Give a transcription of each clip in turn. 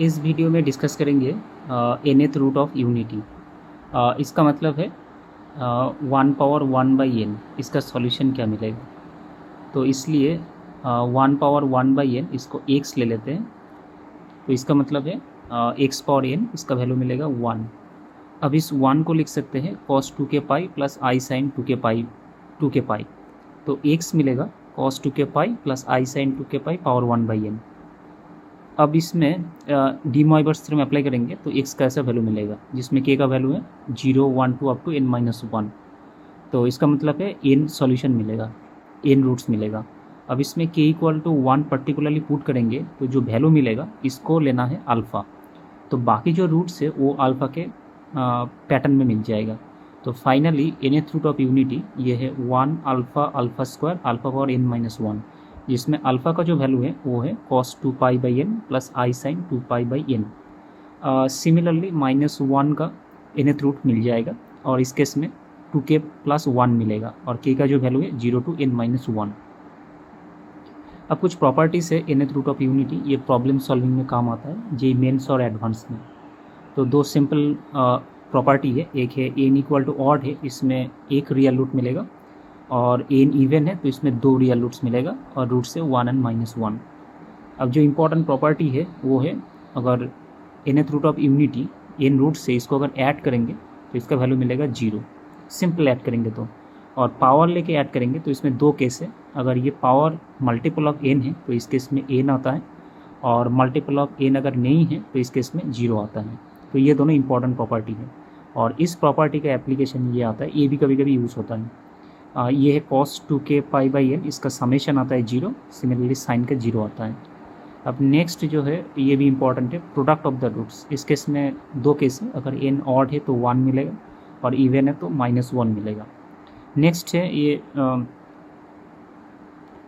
इस वीडियो में डिस्कस करेंगे nth रूट ऑफ यूनिटी। इसका मतलब है 1/1/n, इसका सॉल्यूशन क्या मिलेगा। तो इसलिए 1/1/n इसको x ले लेते हैं, तो इसका मतलब है x⁴n, इसका वैल्यू मिलेगा 1। अब इस 1 को लिख सकते हैं cos 2k pi plus i sin 2k पाई, तो x मिलेगा cos 2k pi plus i sin 2k pi power 1/n। अब इसमें डी मॉइबर्स थ्योरम अप्लाई करेंगे तो x का ऐसा वैल्यू मिलेगा जिसमें k का वैल्यू है 0, 1, 2 अप टू n-1। तो इसका मतलब है n सॉल्यूशन मिलेगा, n रूट्स मिलेगा। अब इसमें k equal to 1 particularly put करेंगे तो जो वैल्यू मिलेगा इसको लेना है अल्फ़ा, तो बाकी जो रूट्स है वो अल्फ़ा के पैटर्न में मिल जाएगा। तो finally nth root of unity ये है 1 alpha alpha square alpha power n-1, जिसमें अल्फ़ा का जो वैल्यू है वो है cos 2π/n plus i sin 2π/n। Similarly -1 का nth रूट मिल जाएगा और इस केस में 2k प्लस 1 मिलेगा और k का जो वैल्यू है 0 to n-1। अब कुछ प्रॉपर्टीज़ है nth रूट ऑफ यूनिटी, ये प्रॉब्लम सॉल्विंग में काम आता है, जे मेंस और एडवांस में। तो दो सिंपल प्रॉपर्टी है, एक है n इक्वल टू ऑड है, इसमें एक रियल रूट मिलेगा, और n इवन है तो इसमें दो रियल रूट्स मिलेगा और रूट से 1 and -1। अब जो इम्पोर्टेंट प्रॉपर्टी है वो है अगर nth root of unity n root से इसको अगर ऐड करेंगे तो इसका वैल्यू मिलेगा 0, सिंपल ऐड करेंगे तो। और पावर लेके ऐड करेंगे तो इसमें दो केस है, अगर ये पावर मल्टीपल ऑफ n है तो इस केस में n आता है, और मल्टीपल ऑफ n अगर नहीं है तो इस केस में 0 आता है। तो ये दोनों इंपॉर्टेंट प्रॉपर्टी है और इस प्रॉपर्टी का एप्लीकेशन ये आता है, ये भी कभी कभी यूज़ होता है। ये है cos 2k π/n, इसका समेशन आता है 0, सिमिलरली साइन का 0 आता है। अब नेक्स्ट जो है ये भी इंपॉर्टेंट है, प्रोडक्ट ऑफ द रूट्स। इस केस में दो केस है, अगर n ऑड है तो 1 मिलेगा और इवन है तो -1 मिलेगा। नेक्स्ट है ये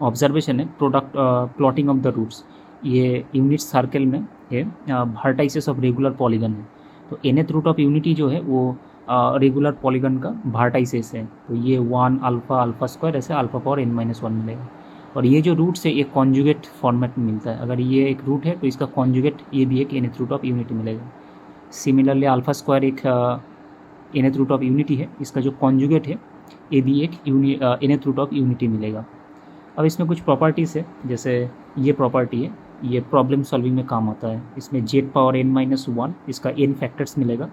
ऑब्जर्वेशन है, product plotting of the roots. ये यूनिट सर्कल में है, वर्टाइसेस ऑफ रेगुलर पॉलीगन है। तो nth रूट ऑफ यूनिटी जो है वो रेगुलर पॉलीगन का वर्टाइसेस है, तो ये 1 अल्फ़ा अल्फ़ा स्क्वायर ऐसे अल्फ़ा पावर n-1 मिलेगा। और ये जो रूट्स है ये कॉन्जुगेट फॉर्मेट में मिलता है, अगर ये एक रूट है तो इसका कॉन्जुगेट ये भी एक nth रूट ऑफ यूनिटी मिलेगा। सिमिलरली अल्फ़ा स्क्वायर एक nth रूट ऑफ यूनिटी है, इसका जो कॉन्जुगेट है ये भी एक nth रूट ऑफ यूनिटी मिलेगा। अब इसमें कुछ प्रॉपर्टीज़ है, जैसे ये प्रॉपर्टी है, ये प्रॉब्लम सॉल्विंग में काम आता है। इसमें z पावर n-1 इसका n फैक्टर्स मिलेगा,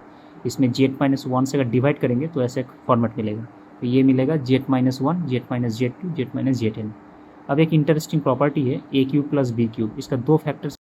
इसमें z-1 से अगर डिवाइड करेंगे तो ऐसे फॉर्मेट मिलेगा, तो ये मिलेगा z-1 z-z2 z-zn। अब एक इंटरेस्टिंग प्रॉपर्टी है a³ + b³, इसका दो फैक्टर्स